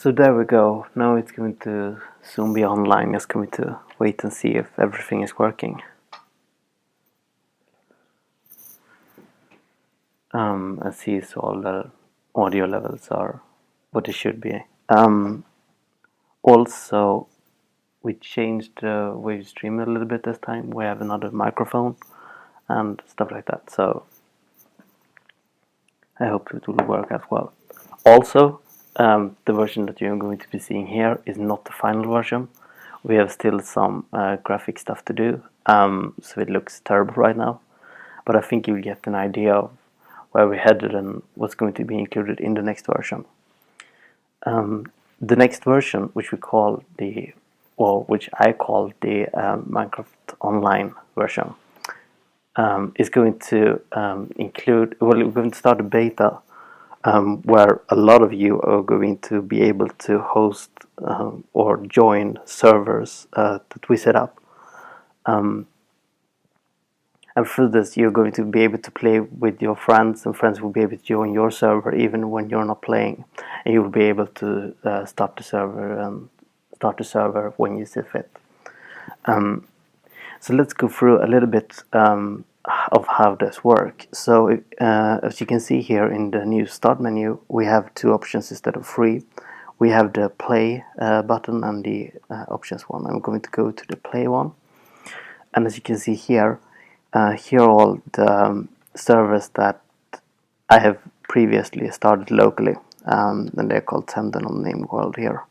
So there we go. Now it's going to soon be online. Just going to wait and see if everything is working. And see so all the audio levels are what it should be. Also, we changed the way we stream a little bit this time. We have another microphone and stuff like that. So I hope it will work as well. Also, the version that you're going to be seeing here is not the final version. We have still some graphic stuff to do, so it looks terrible right now. But I think you'll get an idea of where we're headed and what's going to be included in the next version. The next version, which I call the Minecraft Online version, is going to include. Well, we're going to start a beta where a lot of you are going to be able to host or join servers that we set up. And through this, you're going to be able to play with your friends, and friends will be able to join your server even when you're not playing. And you will be able to start the server when you see fit. So let's go through a little bit of how this works. So as you can see here in the new start menu, we have two options instead of three. We have the play button and the options one. I'm going to go to the play one. And as you can see here, here are all the servers that I have previously started locally, and they're called Tendon on Name World here,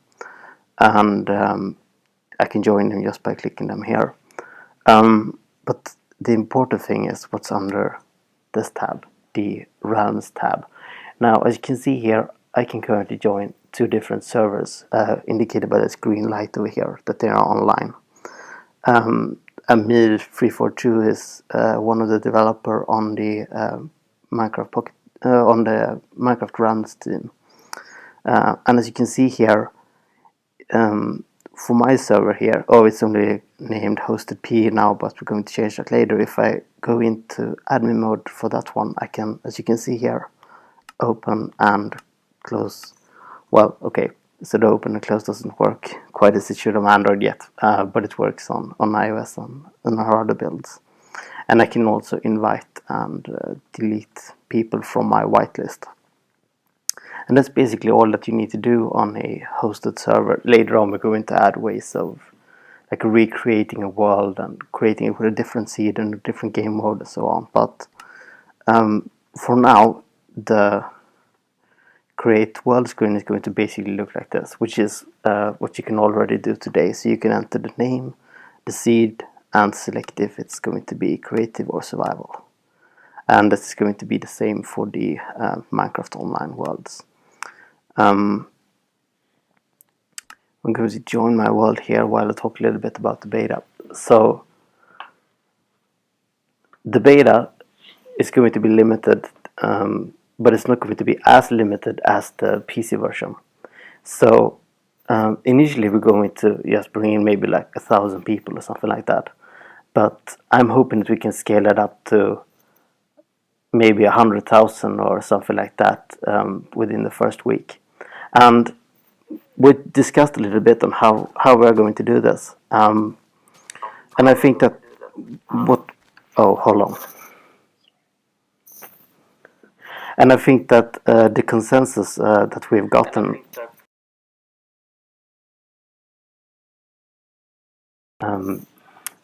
and I can join them just by clicking them here. But the important thing is what's under this tab, the Realms tab. Now, as you can see here, I can currently join two different servers, indicated by this green light over here, that they are online. Amir342 is one of the developer on the Minecraft Pocket, on the Minecraft Realms team. And as you can see here, for my server here, it's only named hosted P now, but we're going to change that later. If I go into admin mode for that one, I can, as you can see here, open and close. Well, okay, so the open and close doesn't work quite as it should on Android yet, but it works on iOS and our other builds. And I can also invite and delete people from my whitelist. And that's basically all that you need to do on a hosted server. Later on, we're going to add ways of like recreating a world and creating it with a different seed and a different game mode and so on. But for now, the create world screen is going to basically look like this, which is what you can already do today. So you can enter the name, the seed, and select if it's going to be creative or survival. And this is going to be the same for the Minecraft Online worlds. I'm going to join my world here while I talk a little bit about the beta. So the beta is going to be limited, but it's not going to be as limited as the PC version. So initially we're going to just bring in maybe like 1,000 people or something like that. But I'm hoping that we can scale it up to maybe 100,000 or something like that within the first week. And we discussed a little bit on how we're going to do this. And I think that hold on. And I think that the consensus that we've gotten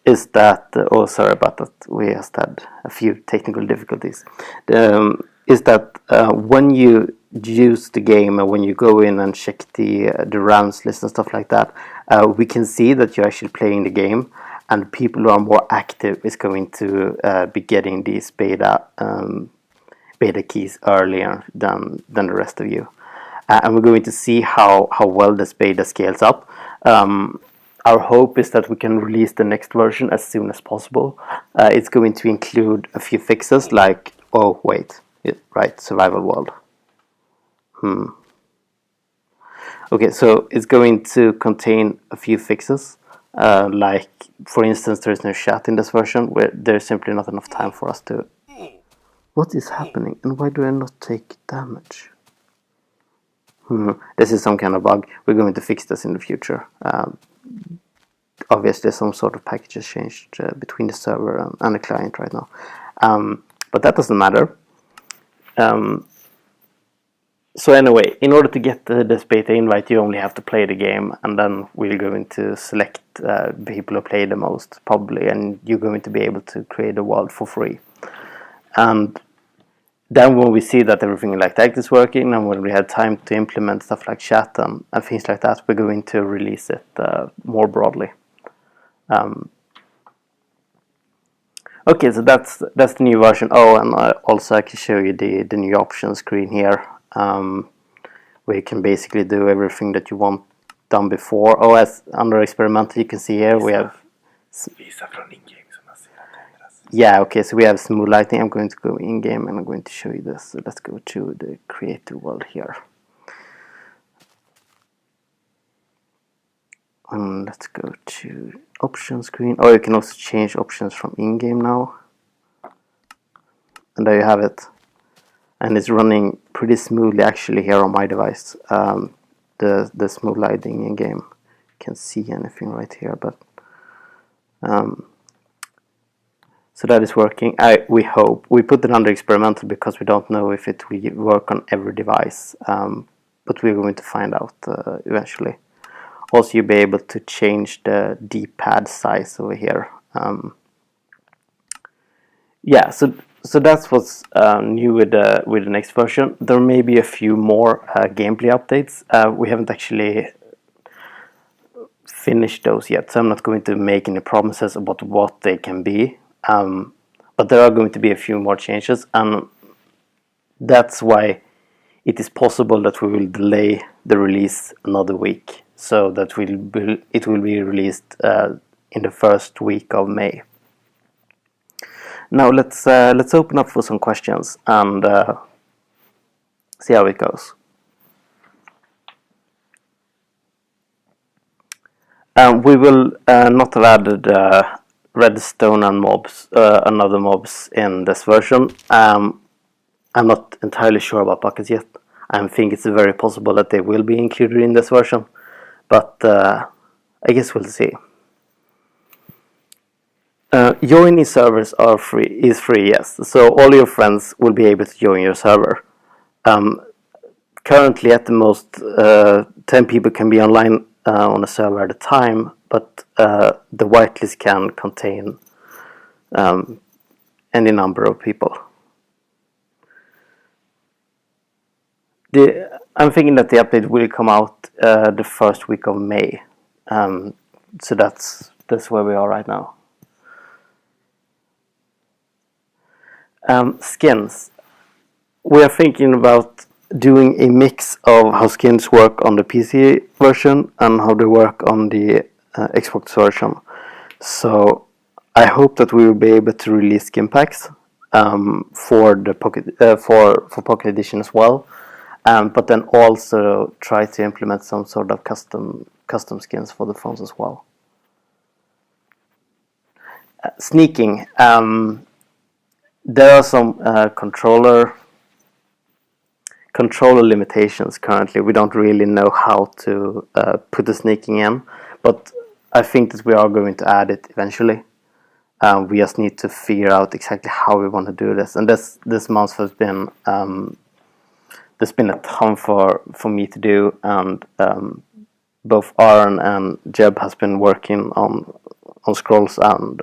is that, sorry about that, we just had a few technical difficulties, is that when you use the game and when you go in and check the rounds list and stuff like that, we can see that you're actually playing the game, and people who are more active is going to be getting these beta keys earlier than the rest of you. And we're going to see how well this beta scales up. Our hope is that we can release the next version as soon as possible. It's going to include a few fixes like, survival world. Okay, so it's going to contain a few fixes. Like, for instance, there is no chat in this version, where there's simply not enough time for us to... What is happening, and why do I not take damage? This is some kind of bug. We're going to fix this in the future. Obviously, some sort of packages changed between the server and the client right now. But that doesn't matter. So anyway, in order to get this beta invite, you only have to play the game, and then we're going to select people who play the most, probably, and you're going to be able to create a world for free. And then when we see that everything like that is working, and when we have time to implement stuff like chat and things like that, we're going to release it more broadly. Okay, so that's the new version. Oh, and also I can show you the new options screen here, where you can basically do everything that you want done before. Oh, as under experimental, you can see here we have. Yeah, okay, so we have smooth lighting. I'm going to go in game and I'm going to show you this. So let's go to the creative world here. And let's go to options screen. Oh, you can also change options from in-game now. And there you have it. And it's running pretty smoothly actually here on my device. The smooth lighting in-game. Can't see anything right here, but so that is working. We hope. We put it under experimental because we don't know if it will work on every device. But we're going to find out eventually. Also, you'll be able to change the D-pad size over here. Yeah, so that's what's new with the next version. There may be a few more gameplay updates. We haven't actually finished those yet, so I'm not going to make any promises about what they can be. But there are going to be a few more changes, and that's why it is possible that we will delay the release another week, so that it will be released in the first week of May. Now let's open up for some questions and see how it goes. We will not have added redstone and mobs, another mobs in this version. I'm not entirely sure about buckets yet. I think it's very possible that they will be included in this version, but I guess we'll see. Joining servers is free, yes. So all your friends will be able to join your server. Currently, at the most, 10 people can be online on a server at a time, but the whitelist can contain any number of people. I'm thinking that the update will come out the first week of May. So that's where we are right now. Skins. We are thinking about doing a mix of how skins work on the PC version and how they work on the Xbox version. So I hope that we will be able to release skin packs for the Pocket Edition as well, but then also try to implement some sort of custom skins for the phones as well. Sneaking. There are some controller limitations currently. We don't really know how to put the sneaking in, but I think that we are going to add it eventually. We just need to figure out exactly how we want to do this. And this month has been there's been a ton for me to do, and both Aaron and Jeb has been working on scrolls and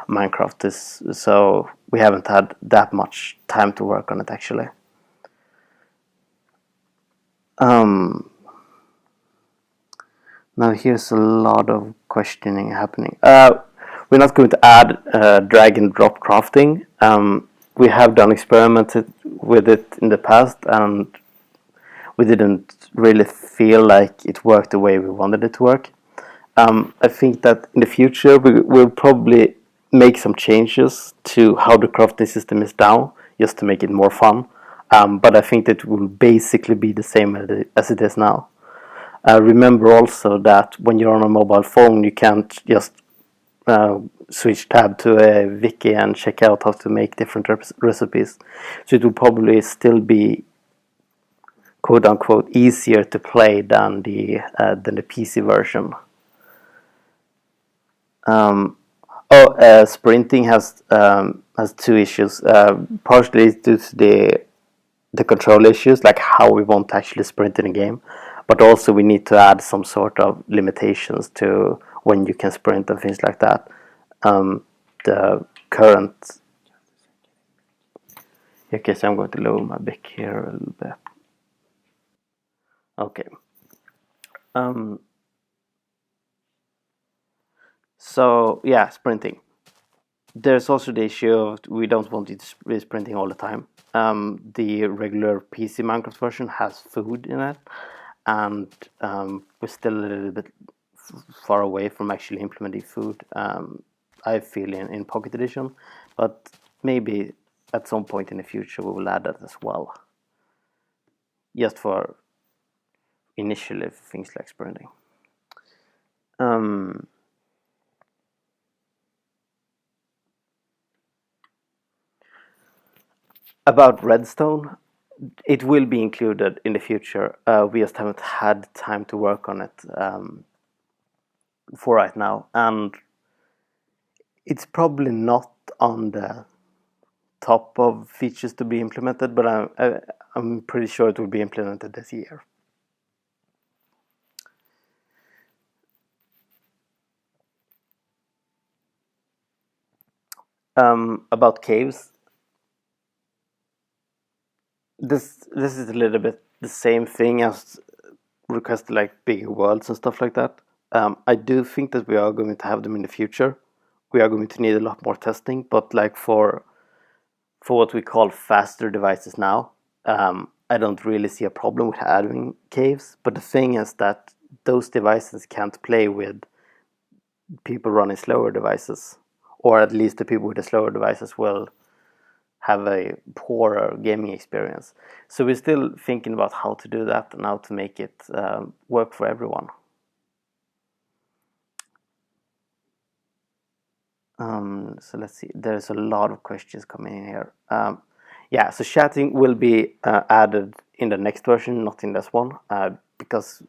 Minecraft, so we haven't had that much time to work on it actually. Now here's a lot of questioning happening. We're not going to add drag and drop crafting. We have done experimented with it in the past, and we didn't really feel like it worked the way we wanted it to work. I think that in the future we'll probably make some changes to how the crafting system is now, just to make it more fun. But I think that it will basically be the same as it is now. Remember also that when you're on a mobile phone, you can't just switch tab to a wiki and check out how to make different recipes. So it will probably still be quote unquote easier to play than the PC version. Sprinting has two issues. Partially due to the control issues, like how we won't actually sprint in a game, but also we need to add some sort of limitations to when you can sprint and things like that. The current. Okay, so I'm going to lower my back here a little bit. Okay. So yeah, sprinting. There's also the issue of we don't want it to be sprinting all the time. The regular PC Minecraft version has food in it, and we're still a little bit far away from actually implementing food. I feel in Pocket Edition, but maybe at some point in the future we will add that as well. Just for initially things like sprinting. About Redstone, it will be included in the future. We just haven't had time to work on it for right now, and it's probably not on the top of features to be implemented, but I'm pretty sure it will be implemented this year. About caves, this is a little bit the same thing as requested, like bigger worlds and stuff like that. I do think that we are going to have them in the future. We are going to need a lot more testing, but like for what we call faster devices now, I don't really see a problem with adding caves. But the thing is that those devices can't play with people running slower devices, or at least the people with the slower devices will have a poorer gaming experience. So we're still thinking about how to do that and how to make it work for everyone. So let's see, there's a lot of questions coming in here. Yeah, so chatting will be added in the next version, not in this one, because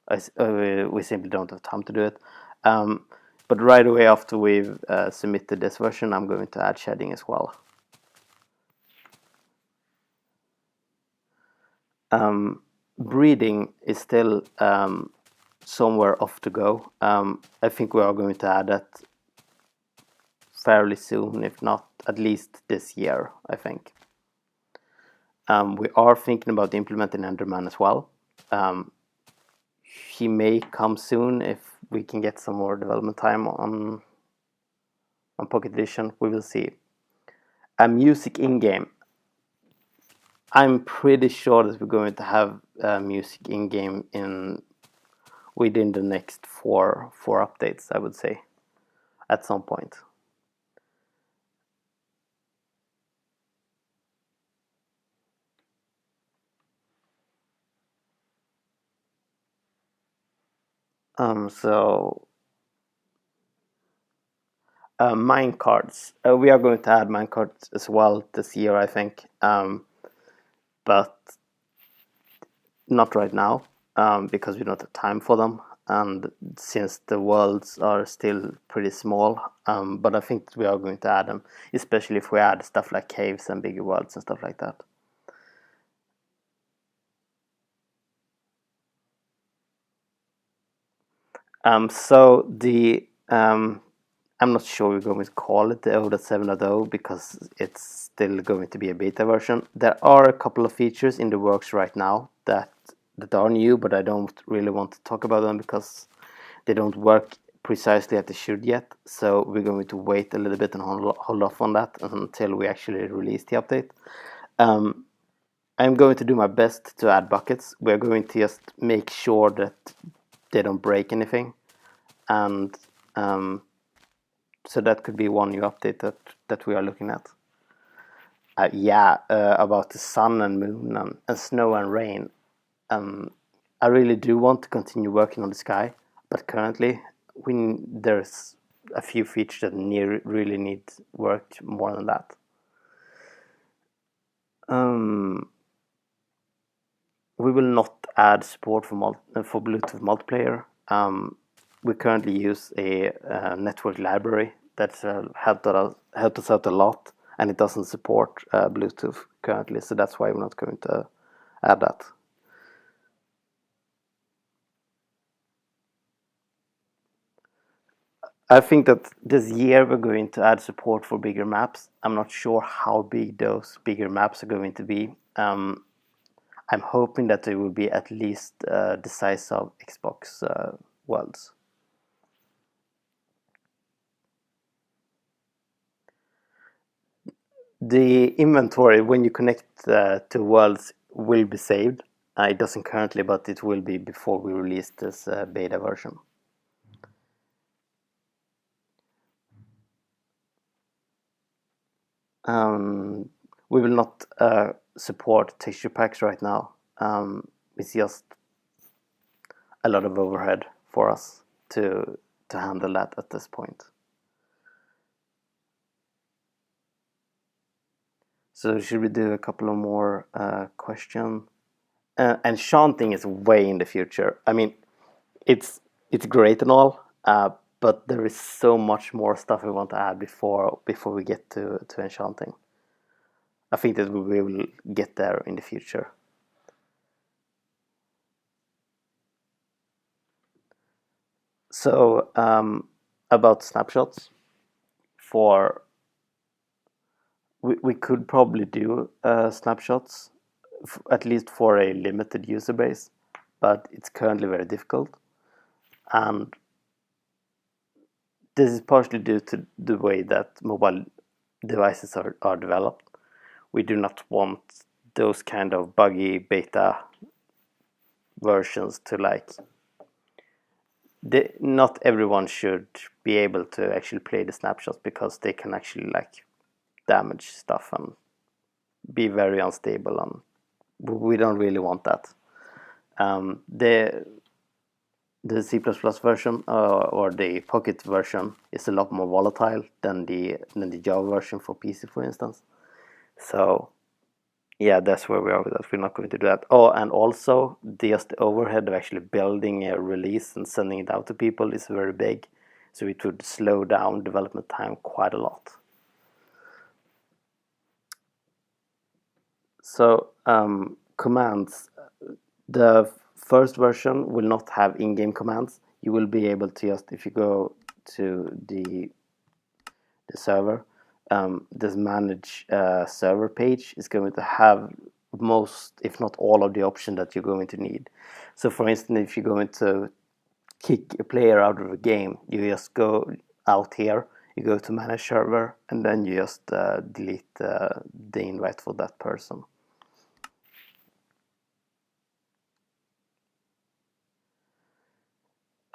we simply don't have time to do it. But right away after we've submitted this version, I'm going to add shading as well. Breeding is still somewhere off to go. I think we are going to add that fairly soon, if not at least this year, I think. We are thinking about implementing Enderman as well. He may come soon if we can get some more development time on Pocket Edition. We will see. Music in-game. I'm pretty sure that we're going to have music in-game within the next four updates, I would say, at some point. Mine cards. We are going to add mine cards as well this year, I think, but not right now because we don't have time for them, and since the worlds are still pretty small. But I think we are going to add them, especially if we add stuff like caves and bigger worlds and stuff like that. So the I'm not sure we're going to call it the OLED 7.0 because it's still going to be a beta version. There are a couple of features in the works right now that are new, but I don't really want to talk about them because they don't work precisely as they should yet. So we're going to wait a little bit and hold off on that until we actually release the update. I'm going to do my best to add buckets. We're going to just make sure that they don't break anything, and so that could be one new update that we are looking at. About the sun and moon and snow and rain. I really do want to continue working on the sky, but currently there's a few features that really need work more than we will not add support for Bluetooth multiplayer. We currently use a network library that's helped us out a lot, and it doesn't support Bluetooth currently, so that's why we're not going to add that. I think that this year we're going to add support for bigger maps. I'm not sure how big those bigger maps are going to be. I'm hoping that they will be at least the size of Xbox worlds. The inventory, when you connect to worlds, will be saved. It doesn't currently, but it will be before we release this beta version. We will not support texture packs right now. It's just a lot of overhead for us to handle that at this point. So should we do a couple of more questions? Enchanting is way in the future. I mean, it's great and all, but there is so much more stuff we want to add before we get to enchanting. I think that we will get there in the future. So about snapshots, we could probably do snapshots at least for a limited user base, but it's currently very difficult, and this is partially due to the way that mobile devices are developed. We do not want those kind of buggy beta versions to not everyone should be able to actually play the snapshots, because they can actually damage stuff and be very unstable, and we don't really want that. The C++ version or the Pocket version is a lot more volatile than the Java version for PC, for instance. So yeah, that's where we are with that. We're not going to do that. Oh, and also just the overhead of actually building a release and sending it out to people is very big, so it would slow down development time quite a lot. So commands, the first version will not have in-game commands. You will be able to just, if you go to the server, this manage server page is going to have most, if not all, of the options that you're going to need. So for instance, if you're going to kick a player out of a game, you just go out here, you go to manage server, and then you just delete the invite for that person.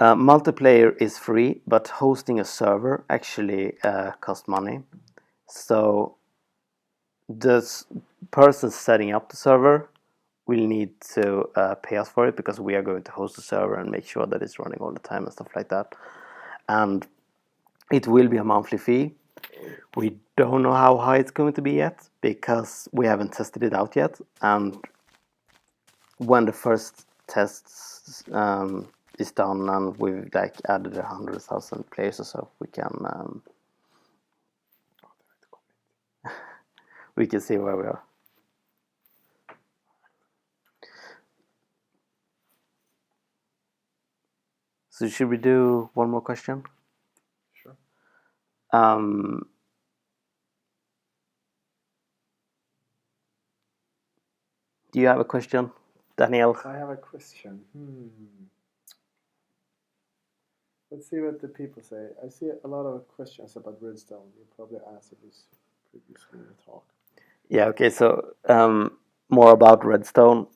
Multiplayer is free, but hosting a server actually costs money. So this person setting up the server will need to pay us for it, because we are going to host the server and make sure that it's running all the time and stuff like that. And it will be a monthly fee. We don't know how high it's going to be yet, because we haven't tested it out yet. And when the first tests is done and we've added 100,000 players or so, we can we can see where we are. So should we do one more question? Sure. Do you have a question, Daniel? I have a question. Let's see what the people say. I see a lot of questions about Redstone. You probably answered this previously in the talk. Yeah, okay, so more about Redstone.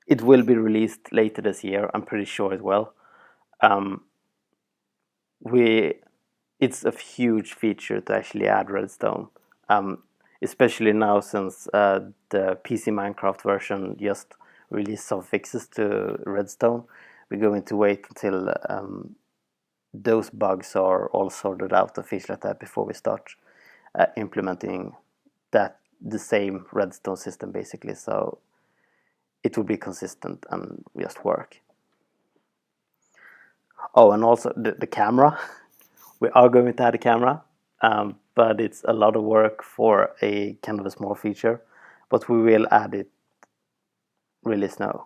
It will be released later this year, I'm pretty sure it will. It's a huge feature to actually add Redstone, especially now since the PC Minecraft version just released some fixes to Redstone. We're going to wait until those bugs are all sorted out and things like that before we start implementing the same Redstone system, basically. So it will be consistent and just work. Oh, and also the camera. We are going to add a camera, but it's a lot of work for a kind of a small feature. But we will add it really soon.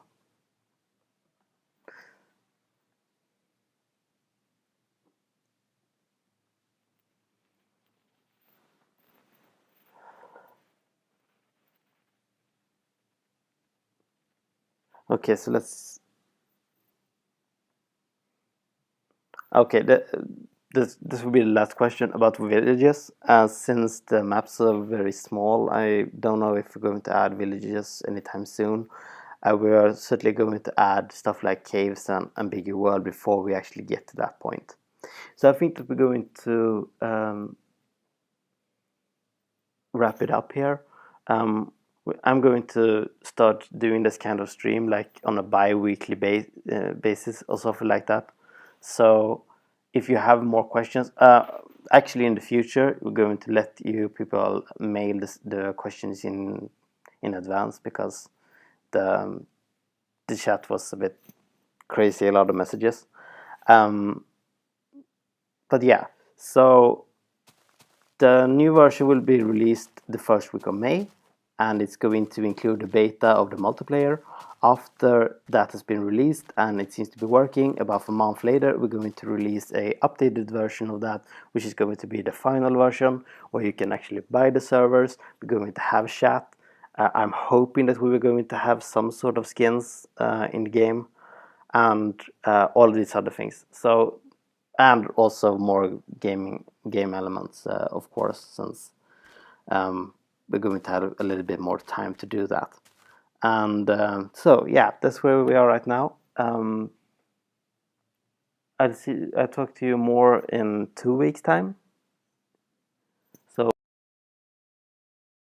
Okay, so let's. Okay, this will be the last question about villages. Since the maps are very small, I don't know if we're going to add villages anytime soon. We are certainly going to add stuff like caves and bigger world before we actually get to that point. So I think that we're going to wrap it up here. I'm going to start doing this kind of stream like on a bi-weekly basis or something like that. So if you have more questions, actually in the future we're going to let you people mail the questions in advance, because the chat was a bit crazy, a lot of messages. But yeah, so the new version will be released the first week of May, and it's going to include the beta of the multiplayer. After that has been released and it seems to be working, about a month later we're going to release a updated version of that, which is going to be the final version, where you can actually buy the servers. We're going to have chat. I'm hoping that we were going to have some sort of skins in the game, and all these other things. So, and also more game elements, of course, since we're going to have a little bit more time to do that. And so yeah, that's where we are right now. I'll talk to you more in 2 weeks time,